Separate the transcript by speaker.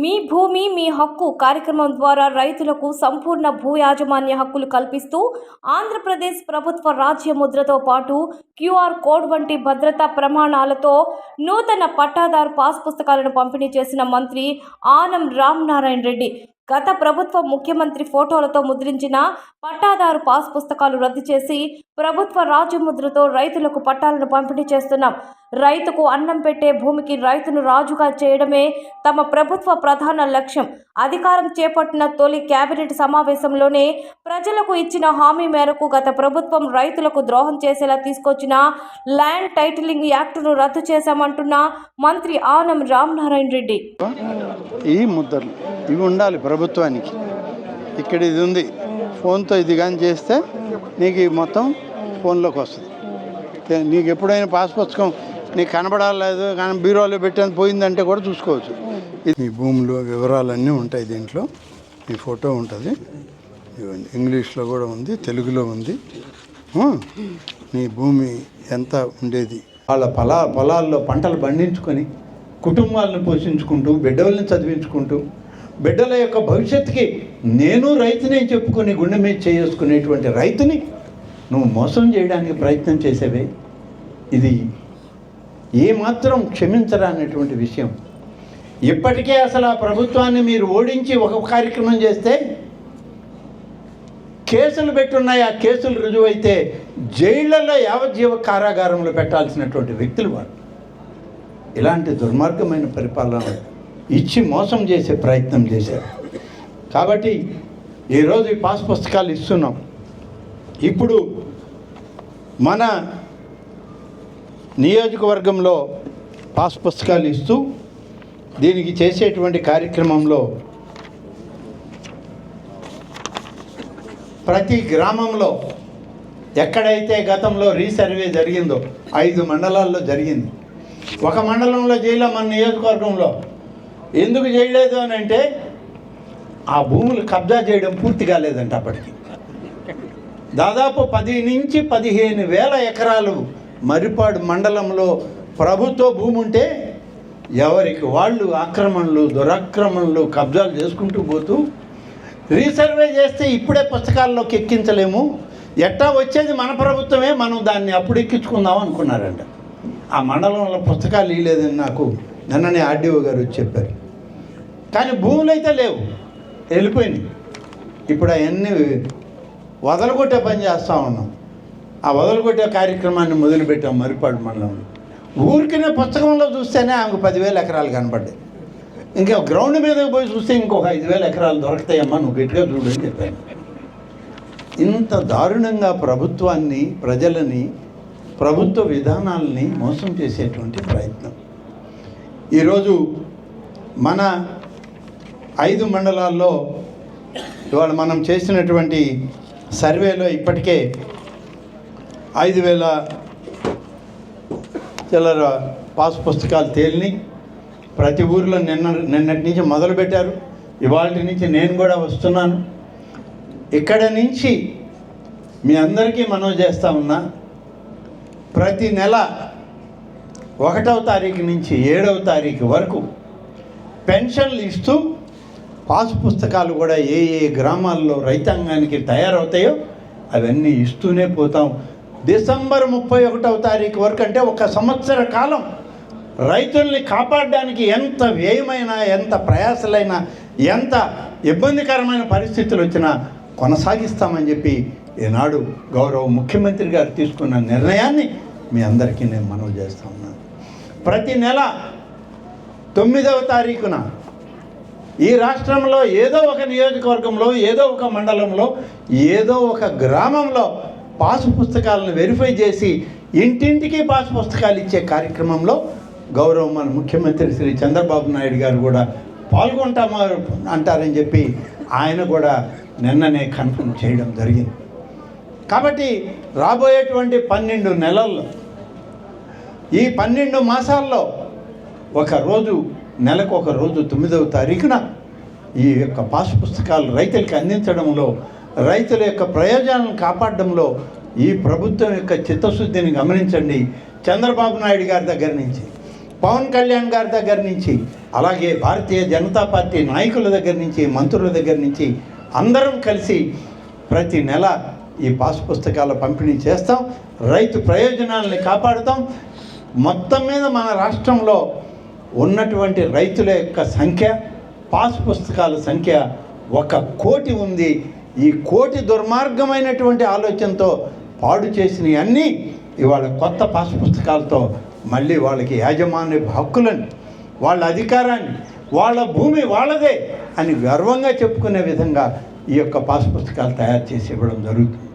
Speaker 1: మీ భూమి మీ హక్కు కార్యక్రమం ద్వారా రైతులకు సంపూర్ణ భూ యాజమాన్య హక్కులు కల్పిస్తూ ఆంధ్రప్రదేశ్ ప్రభుత్వ రాజ్య ముద్రతో పాటు క్యూఆర్ కోడ్ వంటి భద్రతా ప్రమాణాలతో నూతన పట్టాదారు పాస్ పుస్తకాలను పంపిణీ చేసిన మంత్రి ఆనం రామనారాయణ రెడ్డి. గత ప్రభుత్వ ముఖ్యమంత్రి ఫోటోలతో ముద్రించిన పట్టాదారు పాస్ పుస్తకాలు రద్దు చేసి ప్రభుత్వ రాజముద్రతో రైతులకు పట్టాలను పంపిణీ చేస్తున్నాం. రైతుకు అన్నం పెట్టే భూమికి రైతును రాజుగా చేయడమే తమ ప్రభుత్వ ప్రధాన లక్ష్యం. అధికారం చేపట్టిన తొలి కేబినెట్ సమావేశంలోనే ప్రజలకు ఇచ్చిన హామీ మేరకు గత ప్రభుత్వం రైతులకు ద్రోహం చేసేలా తీసుకొచ్చిన ల్యాండ్ టైటిలింగ్ యాక్టును రద్దు చేశామంటున్న మంత్రి ఆనం రామనారాయణ రెడ్డి.
Speaker 2: ఈ ముద్రలు ఇవి ఉండాలి ప్రభుత్వానికి. ఇక్కడ ఇది ఉంది, ఫోన్తో ఇది కానీ చేస్తే నీకు మొత్తం ఫోన్లోకి వస్తుంది. నీకు ఎప్పుడైనా పాస్ పుస్తకం నీకు కనబడాలేదు కానీ బీరోలో పెట్టేది పోయిందంటే కూడా చూసుకోవచ్చు. ఈ భూములు వివరాలన్నీ ఉంటాయి దీంట్లో. ఈ ఫోటో ఉంటుంది, ఇంగ్లీష్లో కూడా ఉంది, తెలుగులో ఉంది. నీ భూమి ఎంత ఉండేది, వాళ్ళ పొలాల్లో పంటలు పండించుకొని కుటుంబాలను పోషించుకుంటూ బిడ్డల్ని చదివించుకుంటూ బిడ్డల యొక్క భవిష్యత్తుకి నేను రైతునే చెప్పుకొని గుండె మీద చేసుకునేటువంటి రైతుని నువ్వు మోసం చేయడానికి ప్రయత్నం చేసేవే. ఇది ఏమాత్రం క్షమించరానటువంటి విషయం. ఇప్పటికే అసలు ఆ ప్రభుత్వాన్ని మీరు ఓడించి ఒక కార్యక్రమం చేస్తే కేసులు పెట్టున్నాయి. ఆ కేసులు రుజువైతే జైళ్లలో యావజ్జీవ కారాగారంలో పెట్టాల్సినటువంటి వ్యక్తులు వారు. ఇలాంటి దుర్మార్గమైన పరిపాలన ఇచ్చి మోసం చేసే ప్రయత్నం చేశారు. కాబట్టి ఈరోజు ఈ పాస్ పుస్తకాలు ఇస్తున్నాం. ఇప్పుడు మన నియోజకవర్గంలో పాస్ పుస్తకాలు ఇస్తూ దీనికి చేసేటువంటి కార్యక్రమంలో ప్రతి గ్రామంలో ఎక్కడైతే గతంలో రీసర్వే జరిగిందో 5 మండలాల్లో జరిగింది. ఒక మండలంలో చేయలే, మన నియోజకవర్గంలో. ఎందుకు చేయలేదు అని అంటే ఆ భూములు కబ్జా చేయడం పూర్తి కాలేదంట. అప్పటికి దాదాపు 10 నుంచి 15,000 ఎకరాలు మర్రిపాడు మండలంలో ప్రభుత్వ భూమి ఉంటే ఎవరికి వాళ్ళు ఆక్రమణలు దురాక్రమణలు కబ్జాలు చేసుకుంటూ పోతూ రీసర్వే చేస్తే ఇప్పుడే పుస్తకాల్లోకి ఎక్కించలేము, ఎట్టా వచ్చేది మన ప్రభుత్వమే, మనం దాన్ని అప్పుడు ఎక్కించుకుందాం అనుకున్నారంట. ఆ మండలంలో పుస్తకాలు ఇవ్వలేదని నాకు నిన్ననే ఆర్డీఓ గారు వచ్చి చెప్పారు. కానీ భూములు అయితే లేవు, వెళ్ళిపోయినాయి. ఇప్పుడు అవన్నీ వదలగొట్టే పని చేస్తూ ఉన్నాం. ఆ వదలగొట్టే కార్యక్రమాన్ని మొదలుపెట్టాం మర్రిపాడు మండలంలో. ఊరికినే పుస్తకంలో చూస్తేనే ఆమెకు 10,000 ఎకరాలు కనపడ్డాయి. ఇంకా గ్రౌండ్ మీదకి పోయి చూస్తే ఇంకొక 5,000 ఎకరాలు దొరుకుతాయమ్మా, నువ్వు గట్టిగా చూడు అని చెప్పాను. ఇంత దారుణంగా ప్రభుత్వాన్ని, ప్రజలని, ప్రభుత్వ విధానాలని మోసం చేసేటువంటి ప్రయత్నం. ఈరోజు మన 5 మండలాల్లో ఇవాళ మనం చేసినటువంటి సర్వేలో ఇప్పటికే 5,000 చిల్లర పాస్ పుస్తకాలు తేలిని. ప్రతి ఊరిలో నిన్నటి నుంచి మొదలుపెట్టారు. ఇవాళ నుంచి నేను కూడా వస్తున్నాను. ఇక్కడ నుంచి మీ అందరికీ మనవి చేస్తూ ఉన్నా, ప్రతి నెల 1వ తారీఖు నుంచి 7వ తారీఖు వరకు పెన్షన్లు ఇస్తూ పాస్ పుస్తకాలు కూడా ఏ గ్రామాల్లో రైతాంగానికి తయారవుతాయో అవన్నీ ఇస్తూనే పోతాం. డిసెంబర్ 31వ తారీఖు వరకు, అంటే 1 సంవత్సర కాలం రైతుల్ని కాపాడడానికి ఎంత వ్యయమైనా, ఎంత ప్రయాసలైనా, ఎంత ఇబ్బందికరమైన పరిస్థితులు వచ్చినా కొనసాగిస్తామని చెప్పి ఈనాడు గౌరవ ముఖ్యమంత్రి గారు తీసుకున్న నిర్ణయాన్ని మీ అందరికీ నేను మనవి చేస్తూ ఉన్నాను. ప్రతి నెల 9వ తారీఖున ఈ రాష్ట్రంలో ఏదో ఒక నియోజకవర్గంలో, ఏదో ఒక మండలంలో, ఏదో ఒక గ్రామంలో పాస్ పుస్తకాలను వెరిఫై చేసి ఇంటింటికి పాస్ పుస్తకాలు ఇచ్చే కార్యక్రమంలో గౌరవ మన ముఖ్యమంత్రి శ్రీ చంద్రబాబు నాయుడు గారు కూడా పాల్గొంటామా అంటారని చెప్పి ఆయన కూడా నిన్ననే కన్ఫర్మ్ చేయడం జరిగింది. కాబట్టి రాబోయేటువంటి 12 నెలల్లో, ఈ 12 మాసాల్లో నెలకు ఒక రోజు 9వ తారీఖున ఈ యొక్క పాస్ పుస్తకాలు రైతులకు అందించడంలో, రైతుల యొక్క ప్రయోజనాలను కాపాడడంలో ఈ ప్రభుత్వం యొక్క చిత్తశుద్ధిని గమనించండి. చంద్రబాబు నాయుడు గారి దగ్గర నుంచి పవన్ కళ్యాణ్ గారి దగ్గర నుంచి, అలాగే భారతీయ జనతా పార్టీ నాయకుల దగ్గర నుంచి, మంత్రుల దగ్గర నుంచి అందరం కలిసి ప్రతి నెల ఈ పాస్ పుస్తకాల పంపిణీ చేస్తాం. రైతు ప్రయోజనాలని కాపాడుతాం. మొత్తం మీద మన రాష్ట్రంలో ఉన్నటువంటి రైతుల యొక్క సంఖ్య, పాస్ పుస్తకాల సంఖ్య 1 కోటి ఉంది. ఈ కోటి దుర్మార్గమైనటువంటి ఆలోచనతో పాడు చేసినవి అన్నీ ఇవాళ కొత్త పాస్ పుస్తకాలతో మళ్ళీ వాళ్ళకి యాజమాన్య హక్కులను, వాళ్ళ అధికారాన్ని, వాళ్ళ భూమి వాళ్ళదే అని గర్వంగా చెప్పుకునే విధంగా ఈ యొక్క పాస్ పుస్తకాలు తయారు చేసి ఇవ్వడం జరుగుతుంది.